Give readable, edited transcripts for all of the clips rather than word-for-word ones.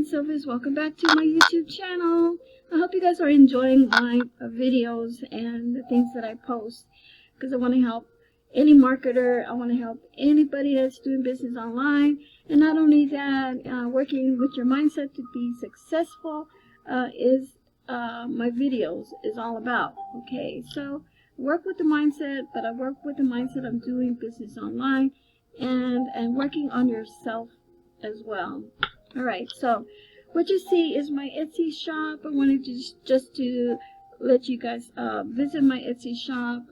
Sylvis. Welcome back to my YouTube channel. I hope you guys are enjoying my videos and the things that I post, because I want to help any marketer. I want to help anybody that's doing business online. And not only that, working with your mindset to be successful is my videos is all about. Okay, so work with the mindset, but I work with the mindset of doing business online and working on yourself as well. Alright, so what you see is my Etsy shop. I wanted to just to let you guys visit my Etsy shop.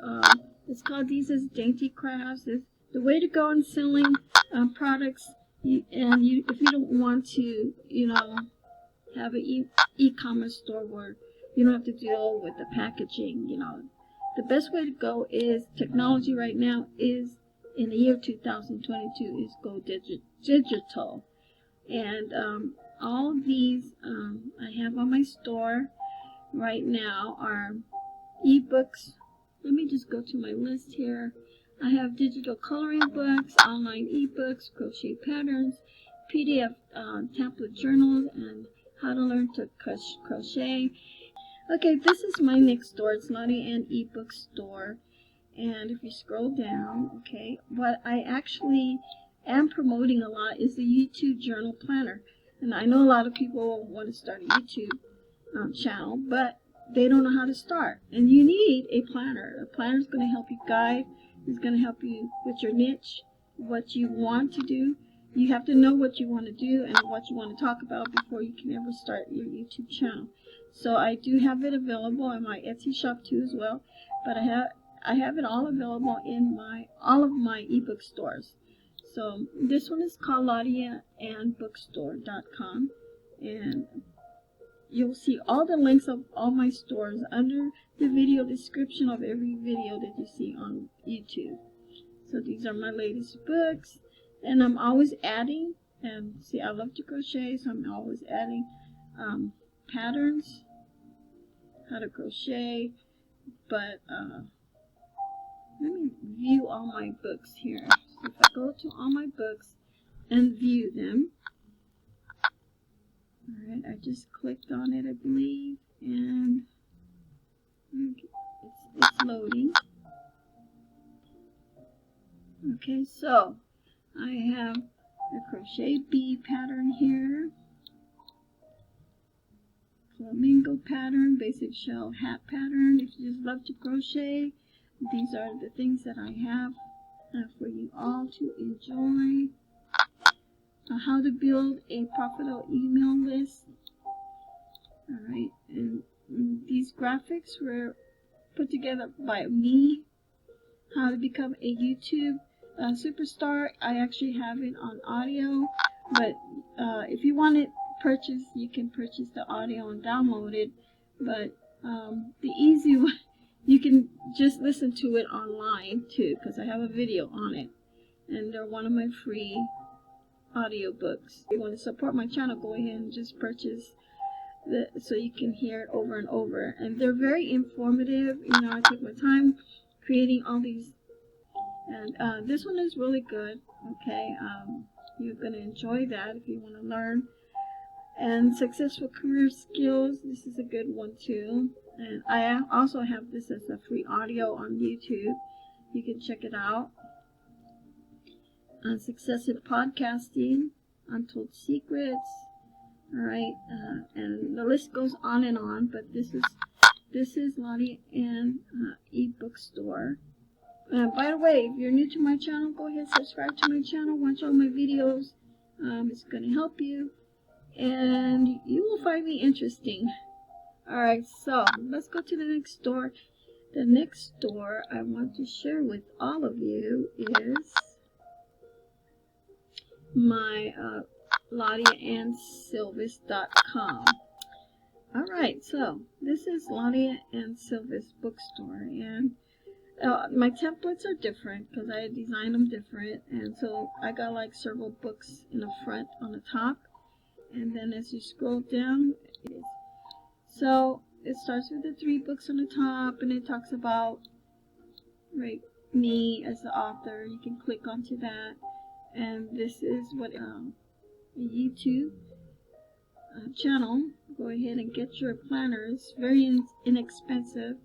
It's called These is Dainty Crafts. It's the way to go in selling products. If you don't want to, have an e-commerce store where you don't have to deal with the packaging, the best way to go is technology right now is in the year 2022 is go digital. And all of these I have on my store right now are ebooks. Let me just go to my list here. I have digital coloring books, online ebooks, crochet patterns, PDF template journals, and how to learn to crochet. Okay, this is my next store. It's Lottie Ann ebook store. And if you scroll down, okay, what I actually am promoting a lot is the YouTube journal planner. And I know a lot of people want to start a YouTube channel, but they don't know how to start. And you need a planner. A planner is going to help you guide. It's going to help you with your niche, what you want to do. You have to know what you want to do and what you want to talk about before you can ever start your YouTube channel. So I do have it available in my Etsy shop too as well, but I have it all available in all of my ebook stores. So this one is called LottieAnnBookstore.com, and you'll see all the links of all my stores under the video description of every video that you see on YouTube. So these are my latest books, and I'm always adding, and see, I love to crochet, so I'm always adding patterns, how to crochet. But let me view all my books here. So if I go to all my books and view them, alright, I just clicked on it, I believe, and it's loading. Okay, so I have a crochet bee pattern here, flamingo pattern, basic shell hat pattern. If you just love to crochet, these are the things that I have for you all to enjoy. How to build a profitable email list. Alright, and these graphics were put together by me. How to become a YouTube superstar. I actually have it on audio, but if you want it purchased, you can purchase the audio and download it. But the easy one, you can just listen to it online too, because I have a video on it, and they're one of my free audiobooks. If you want to support my channel, go ahead and just purchase so you can hear it over and over. And they're very informative. I take my time creating all these, and this one is really good. Okay, you're gonna enjoy that if you want to learn. And successful career skills, this is a good one too. And I also have this as a free audio on YouTube. You can check it out. Successive podcasting, untold secrets. Alright, and the list goes on and on, but this is Lottie Ann ebook store. By the way, if you're new to my channel, go ahead and subscribe to my channel. Watch all my videos. It's going to help you, and you will find me interesting. Alright, so let's go to the next store. The next store I want to share with all of you is my LottieAnnSylvis.com. Alright, so this is Lottie Ann Sylvis bookstore, and my templates are different because I designed them different, and so I got like several books in the front on the top, and then as you scroll down, so it starts with the 3 books on the top, and it talks about me as the author. You can click onto that, and this is what YouTube channel, go ahead and get your planner. It's very inexpensive.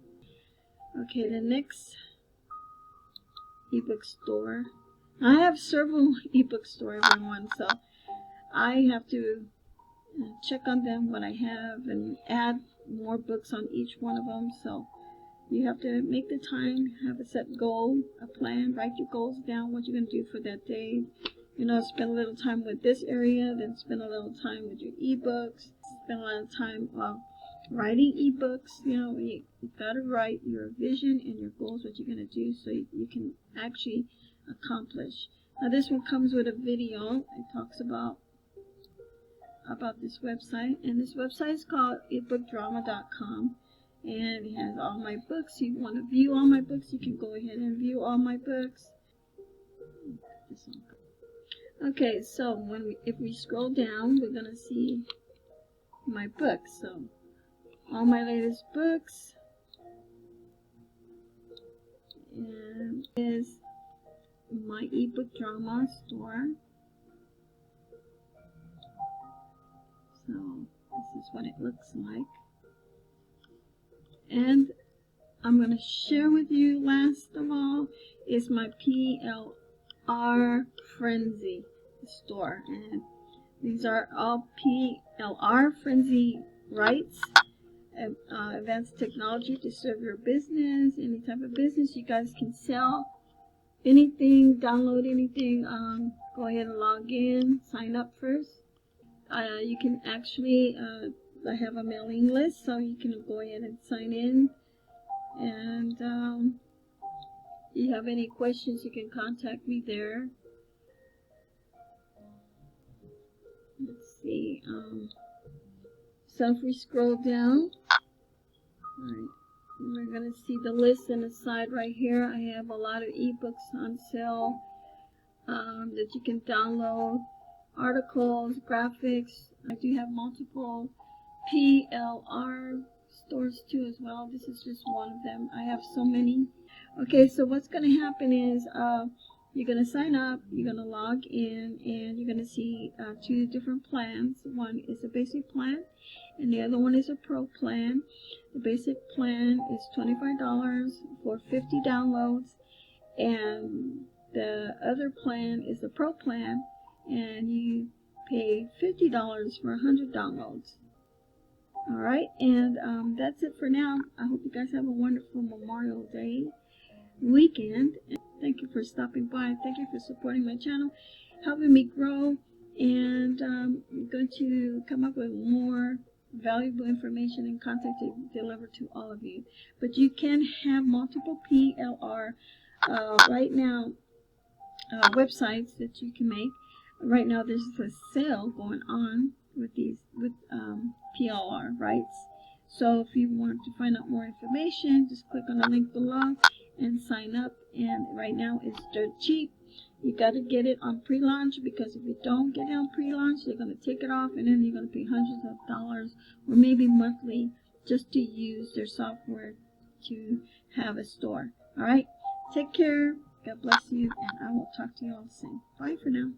Okay, the next ebook store. I have several ebook stores, everyone, so I have to check on them, what I have, and add more books on each one of them. So you have to make the time, have a set goal, a plan, write your goals down, what you're going to do for that day. You know, spend a little time with this area, then spend a little time with your ebooks, spend a lot of time writing ebooks. You know, you got to write your vision and your goals, what you're going to do, so you can actually accomplish. Now this one comes with a video. It talks about this website, and this website is called ebookdrama.com, and it has all my books. You want to view all my books, you can go ahead and view all my books. Okay, so if we scroll down, we're gonna see my books. So all my latest books, and is my ebook drama store. So this is what it looks like. And I'm going to share with you, last of all, is my PLR Frenzy store. And these are all PLR Frenzy rights. Advanced technology to serve your business, any type of business. You guys can sell anything, download anything. Go ahead and log in, sign up first. You can actually, I have a mailing list, so you can go ahead and sign in. And if you have any questions, you can contact me there. Let's see. So if we scroll down, alright, we're going to see the list on the side right here. I have a lot of ebooks on sale that you can download. Articles, graphics. I do have multiple PLR stores too as well. This is just one of them. I have so many. Okay, so what's going to happen is you're going to sign up, you're going to log in, and you're going to see two different plans. One is a basic plan, and the other one is a pro plan. The basic plan is $25 for 50 downloads, and the other plan is the pro plan, and you pay $50 for 100 downloads. Alright, and that's it for now. I hope you guys have a wonderful Memorial Day weekend. And thank you for stopping by. Thank you for supporting my channel, helping me grow, and I'm going to come up with more valuable information and content to deliver to all of you. But you can have multiple PLR right now websites that you can make. Right now there's a sale going on with PLR rights. So if you want to find out more information, just click on the link below and sign up. And right now it's dirt cheap. You got to get it on pre-launch, because if you don't get it on pre-launch, they're going to take it off, and then you're going to pay hundreds of dollars or maybe monthly just to use their software to have a store. Alright, take care. God bless you, and I will talk to you all soon. Bye for now.